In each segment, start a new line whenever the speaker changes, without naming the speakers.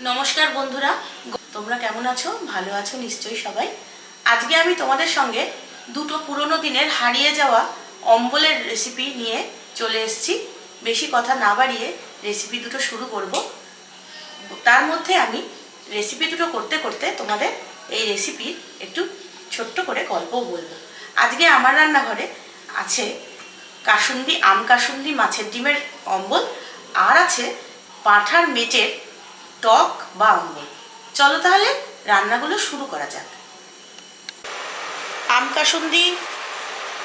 নমস্কার বন্ধুরা, তোমরা কেমন আছো? ভালো আছো নিশ্চয়ই সবাই। আজকে আমি তোমাদের সঙ্গে দুটো পুরনো দিনের হারিয়ে যাওয়া অম্বলের রেসিপি নিয়ে চলে এসেছি। বেশি কথা না বাড়িয়ে রেসিপি দুটো শুরু করব। তার মধ্যে আমি রেসিপি দুটো করতে করতে তোমাদের এই রেসিপির একটু ছোট্ট করে গল্পও বলবো। আজকে আমার রান্নাঘরে আছে কাসুন্দি, আম কাসুন্দি মাছের ডিমের অম্বল, আর আছে পাঁঠার মেটের টক বা অম্বল। চলো তাহলে রান্নাগুলো শুরু করা যাক। আম কাসুন্দি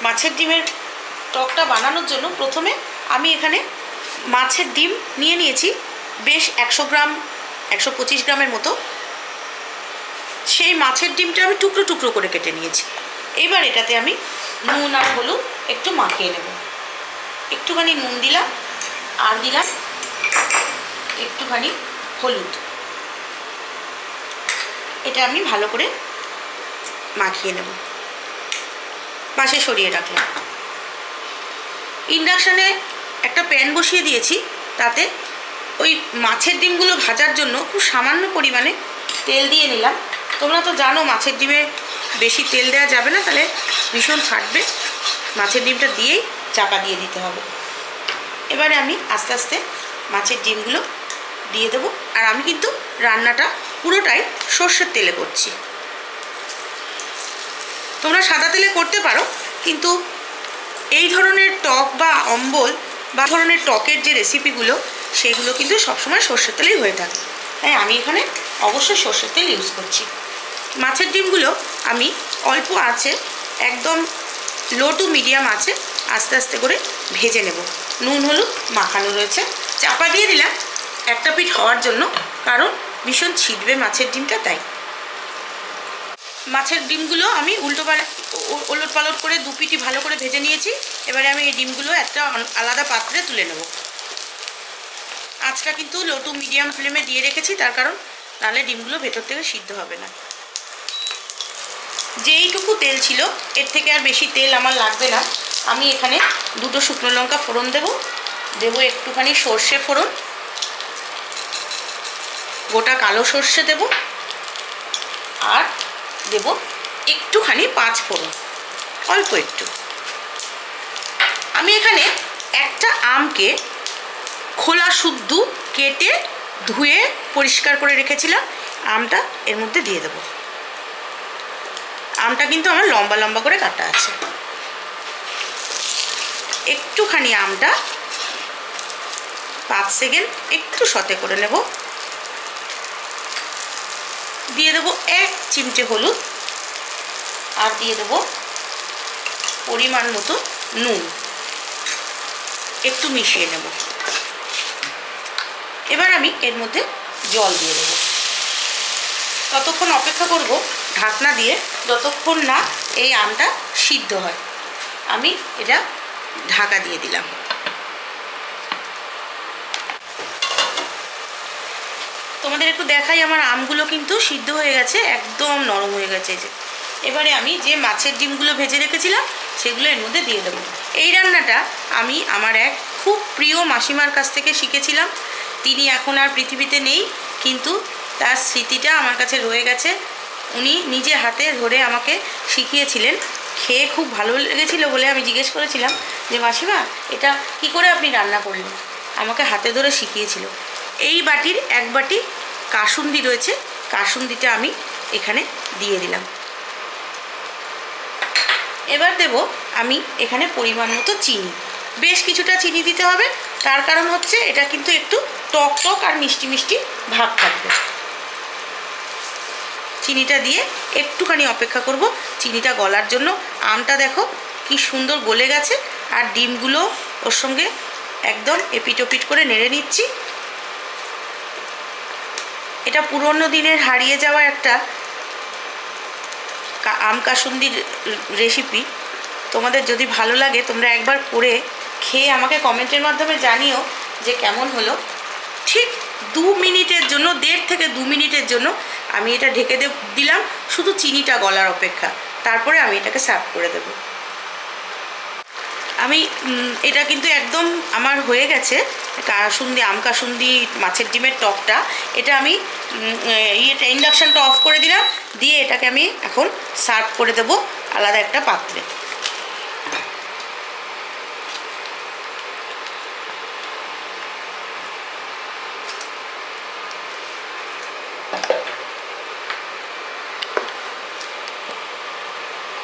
মাছের ডিমের টকটা বানানোর জন্য প্রথমে আমি এখানে মাছের ডিম নিয়ে নিয়েছি বেশ 100 গ্রাম, 125 গ্রামের মতো। সেই মাছের ডিমটা আমি টুকরো টুকরো করে কেটে নিয়েছি। এবার এটাতে আমি নুন আর হলুদ একটু মাখিয়ে নেব। একটুখানি নুন দিলাম, আর দিলাম একটুখানি হলুদ। এটা আমি ভালো করে মাখিয়ে নেব, পাশে সরিয়ে রাখলাম। ইন্ডাকশানে একটা প্যান বসিয়ে দিয়েছি, তাতে ওই মাছের ডিমগুলো ভাজার জন্য খুব সামান্য পরিমাণে তেল দিয়ে নিলাম। তোমরা তো জানো মাছের ডিমে বেশি তেল দেওয়া যাবে না, তাহলে ভীষণ ফাটবে। মাছের ডিমটা দিয়েই চাপা দিয়ে দিতে হবে। এবারে আমি আস্তে আস্তে মাছের ডিমগুলো দিয়ে দেবো। আর আমি কিন্তু রান্নাটা পুরোটাই সর্ষের তেলে করছি। তোমরা সাদা তেলে করতে পারো, কিন্তু এই ধরনের টক বা অম্বল বা ধরনের টকের যে রেসিপিগুলো, সেগুলো কিন্তু সবসময় সর্ষের তেলেই হয়ে থাকে। তাই আমি এখানে অবশ্যই সর্ষের তেল ইউজ করছি। মাছের ডিমগুলো আমি অল্প আছে, একদম লো টু মিডিয়াম আছে, আস্তে আস্তে করে ভেজে নেব। নুন হলুদ মাখানো রয়েছে। চাপা দিয়ে দিলাম একটা পিঠ হওয়ার জন্য, কারণ ভীষণ ছিটবে মাছের ডিমটা, তাই। মাছের ডিমগুলো আমি ওলট পালট করে দু পিঠই ভালো করে ভেজে নিয়েছি। এবারে আমি এই ডিমগুলো একটা আলাদা পাত্রে তুলে নেব। আঁচটা কিন্তু লো টু মিডিয়াম ফ্লেমে দিয়ে রেখেছি, তার কারণ নাহলে ডিমগুলো ভেতর থেকে সিদ্ধ হবে না। যেইটুকু তেল ছিল এর থেকে আর বেশি তেল আমার লাগবে না। আমি এখানে দুটো শুকনো লঙ্কা ফোড়ন দেবো একটুখানি সর্ষে ফোড়ন, গোটা কালো সর্ষে দেব, আর দেব একটুখানি 5 ফোড়ন, অল্প একটু। আমি এখানে একটা আমকে খোলা শুদ্ধ কেটে ধুয়ে পরিষ্কার করে রেখেছিলাম, আমটা এর মধ্যে দিয়ে দেব। আমটা কিন্তু আমার লম্বা লম্বা করে কাটা আছে। একটুখানি আমটা 5 সেকেন্ড একটু সতে করে নেব। দিয়ে দেবো 1 চিমটে হলুদ, আর দিয়ে দেবো পরিমাণ মতো নুন। একটু মিশিয়ে নেব। এবার আমি এর মধ্যে জল দিয়ে দেবো। ততক্ষণ অপেক্ষা করব ঢাকনা দিয়ে, যতক্ষণ না এই আমটা সিদ্ধ হয়। আমি এটা ঢাকা দিয়ে দিলাম। তোমাদের একটু দেখাই, আমার আমগুলো কিন্তু সিদ্ধ হয়ে গেছে, একদম নরম হয়ে গেছে। যে এবারে আমি যে মাছের ডিমগুলো ভেজে রেখেছিলাম সেগুলো এর মধ্যে দিয়ে দেবো। এই রান্নাটা আমি আমার এক খুব প্রিয় মাসিমার কাছ থেকে শিখেছিলাম। তিনি এখন আর পৃথিবীতে নেই, কিন্তু তার স্মৃতিটা আমার কাছে রয়ে গেছে। উনি নিজে হাতে ধরে আমাকে শিখিয়েছিলেন। খেয়ে খুব ভালো লেগেছিলো বলে আমি জিজ্ঞেস করেছিলাম যে মাসিমা, এটা কি করে আপনি রান্না করলেন? আমাকে হাতে ধরে শিখিয়েছিল। এই বাটির 1 বাটি কাসুন্দি রয়েছে, কাসুন্দিটা আমি এখানে দিয়ে দিলাম। এবার দেব আমি এখানে পরিমাণ মতো চিনি। বেশ কিছুটা চিনি দিতে হবে, তার কারণ হচ্ছে এটা কিন্তু একটু টক টক আর মিষ্টি মিষ্টি ভাব থাকবে। চিনিটা দিয়ে একটুখানি অপেক্ষা করব চিনিটা গলার জন্য। আমটা দেখো কি সুন্দর গলে গেছে, আর ডিমগুলো ওর সঙ্গে একদম এপিট ওপিট করে নেড়ে নিচ্ছি। এটা পুরনো দিনের হারিয়ে যাওয়া একটা আম কাসুন্দির রেসিপি। তোমাদের যদি ভালো লাগে তোমরা একবার করে খেয়ে আমাকে কমেন্টের মাধ্যমে জানিও যে কেমন হলো। ঠিক 2 মিনিটের জন্য, 1.5 থেকে 2 মিনিটের জন্য আমি এটা ঢেকে দিলাম, শুধু চিনিটা গলার অপেক্ষা। তারপরে আমি এটাকে সার্ভ করে দেব। আমি এটা কিন্তু একদম আমার হয়ে গেছে, কাসুন্দি আম কাসুন্দি মাছের ডিমের টকটা। এটা আমি ইন্ডাকশানটা অফ করে দিলাম, দিয়ে এটাকে আমি এখন সার্ভ করে দেব আলাদা একটা পাত্রে।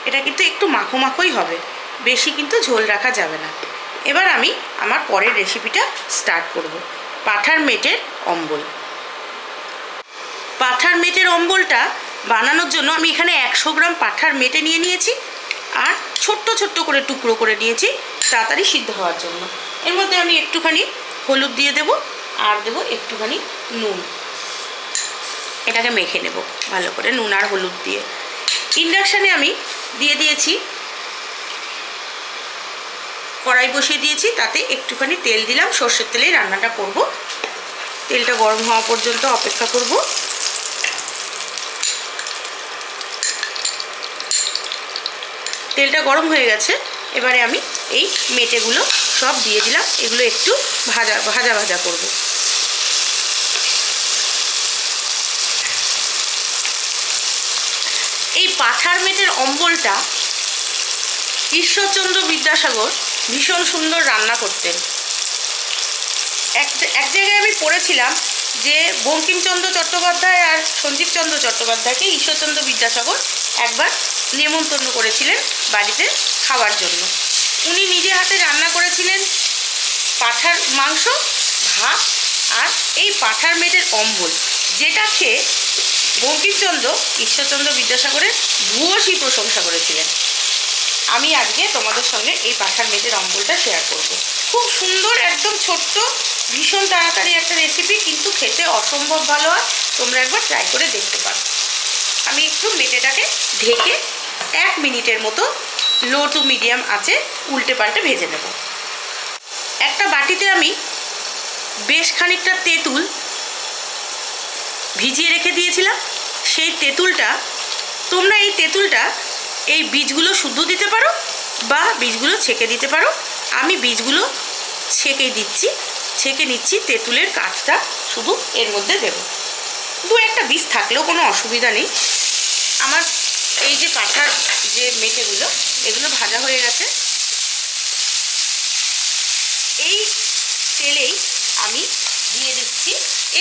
এটা কিন্তু একটু মাখো মাখোই হবে, বেশি কিন্তু ঝোল রাখা যাবে না। এবার আমি আমার পরের রেসিপিটা স্টার্ট করব, পাঁঠার মেটের অম্বল। পাঁঠার মেটের অম্বলটা বানানোর জন্য আমি এখানে 100 গ্রাম পাঁঠার মেটে নিয়ে নিয়েছি, আর ছোট্ট ছোট্ট করে টুকরো করে নিয়েছি তাড়াতাড়ি সিদ্ধ হওয়ার জন্য। এর মধ্যে আমি একটুখানি হলুদ দিয়ে দেব, আর দেব একটুখানি নুন। এটাকে মেখে নেব ভালো করে নুন আর হলুদ দিয়ে। ইন্ডাকশানে আমি দিয়ে দিয়েছি, কড়াই বসিয়ে দিয়েছি, তাতে একটুখানি তেল দিলাম। সর্ষের তেলেই রান্নাটা করব। তেলটা গরম হওয়া পর্যন্ত অপেক্ষা করব। তেলটা গরম হয়ে গেছে, এবারে আমি এই মেটেগুলো সব দিয়ে দিলাম। এগুলো একটু ভাজা ভাজা ভাজা করব। এই পাঁঠার মেটের অম্বলটা ঈশ্বরচন্দ্র বিদ্যাসাগর ভীষণ সুন্দর রান্না করতেন। এক জায়গায় আমি পড়েছিলাম যে বঙ্কিমচন্দ্র চট্টোপাধ্যায় আর সঞ্জীবচন্দ্র চট্টোপাধ্যায়কে ঈশ্বরচন্দ্র বিদ্যাসাগর একবার নেমন্তন্ন করেছিলেন বাড়িতে খাওয়ার জন্য। উনি নিজে হাতে রান্না করেছিলেন পাঁঠার মাংস, ভাত আর এই পাঁঠার মেটের অম্বল, যেটা খেয়ে বঙ্কিমচন্দ্র ঈশ্বরচন্দ্র বিদ্যাসাগরের ভূয়সী প্রশংসা করেছিলেন। আমি আজকে তোমাদের সঙ্গে এই পাঁঠার মেটের অম্বলটা শেয়ার করব। খুব সুন্দর, একদম ছোট্ট, ভীষণ তাড়াতাড়ি একটা রেসিপি, কিন্তু খেতে অসম্ভব ভালো হয়। তোমরা একবার ট্রাই করে দেখতে পারো। আমি একটু মেটেটাকে ঢেকে 1 মিনিটের মতো লো টু মিডিয়াম আঁচে উল্টে পাল্টে ভেজে নেব। একটা বাটিতে আমি বেশ খানিকটা তেঁতুল ভিজিয়ে রেখে দিয়েছিলাম। সেই তেঁতুলটা, তোমরা এই তেঁতুলটা এই বীজগুলো শুদ্ধ দিতে পারো বা বীজগুলো ছেঁকে দিতে পারো। আমি বীজগুলো ছেঁকে নিচ্ছি। তেঁতুলের কাঠটা শুধু এর মধ্যে দেব। 2-1টা বীজ থাকলেও কোনো অসুবিধা নেই। আমার এই যে পাঁঠার যে মেটেগুলো, এগুলো ভাজা হয়ে গেছে। এই তেলেই আমি দিয়ে দিচ্ছি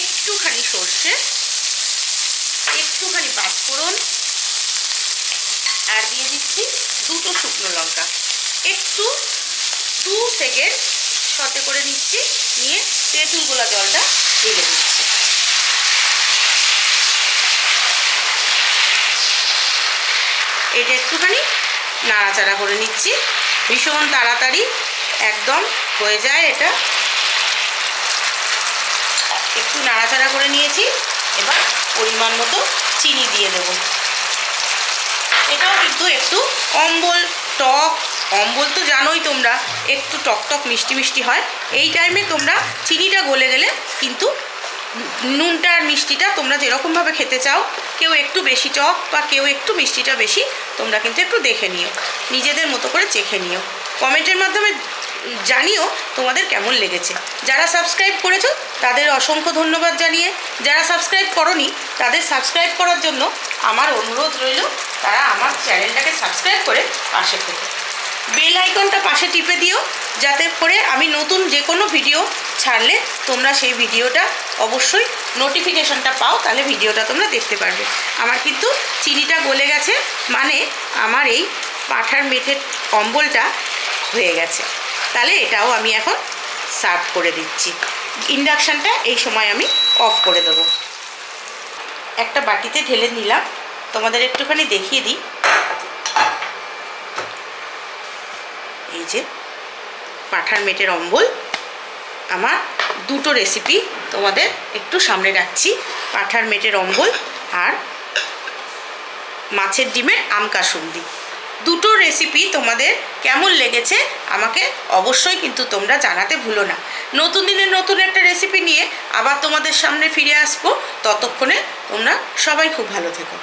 একটুখানি সর্ষে, একটুখানি পাঁচফোড়ন, আর দিয়ে দিচ্ছি 2টো শুকনো লঙ্কা। একটু 2 সেকেন্ড সতে করে নিচ্ছি, নিয়ে তেঁতুল গোলা জলটা ঢেলে দিচ্ছি। এটা একটুখানি নাড়াচাড়া করে নিচ্ছি। ভীষণ তাড়াতাড়ি একদম হয়ে যায় এটা। একটু নাড়াচাড়া করে নিয়েছি। এবার পরিমাণ মতো চিনি দিয়ে দেব। এটাও কিন্তু একটু অম্বল টক, অম্বল তো জানোই তোমরা একটু টক টক মিষ্টি মিষ্টি হয়। এই টাইমে তোমরা চিনিটা গলে গেলে কিন্তু নুনটা আর মিষ্টিটা তোমরা যেরকমভাবে খেতে চাও, কেউ একটু বেশি টক বা কেউ একটু মিষ্টিটা বেশি, তোমরা কিন্তু একটু দেখে নিও, নিজেদের মতো করে চেখে নিও। কমেন্টের মাধ্যমে জানিও তোমাদের কেমন লেগেছে। যারা সাবস্ক্রাইব করেছো তাদের অসংখ্য ধন্যবাদ জানিয়ে, যারা সাবস্ক্রাইব করোনি তাদের সাবস্ক্রাইব করার জন্য আমার অনুরোধ রইল, তারা আমার চ্যানেলটাকে সাবস্ক্রাইব করে পাশে থেকে বেল আইকনটা পাশে টিপে দিও, যাতে করে আমি নতুন যে কোনো ভিডিও ছাড়লে তোমরা সেই ভিডিওটা অবশ্যই নোটিফিকেশনটা পাও, তাহলে ভিডিওটা তোমরা দেখতে পারবে। আমার কিন্তু চিনিটা গলে গেছে, মানে আমার এই পাঁঠার মেটের অম্বলটা হয়ে গেছে। তাহলে এটাও আমি এখন সার্ভ করে দিচ্ছি। ইন্ডাকশানটা এই সময় আমি অফ করে দেবো। একটা বাটিতে ঢেলে নিলাম, তোমাদের একটুখানি দেখিয়ে দিই। এই যে পাঁঠার মেটের অম্বল, আমার 2টো রেসিপি তোমাদের একটু সামনে রাখছি, পাঁঠার মেটের অম্বল আর মাছের ডিমের আম কাসুন্দি। 2টো রেসিপি তোমাদের কেমন লেগেছে আমাকে অবশ্যই কিন্তু তোমরা জানাতে ভুলো না। নতুন দিনের নতুন একটা রেসিপি নিয়ে আবার তোমাদের সামনে ফিরে আসবো। ততক্ষণে তোমরা সবাই খুব ভালো থেকো।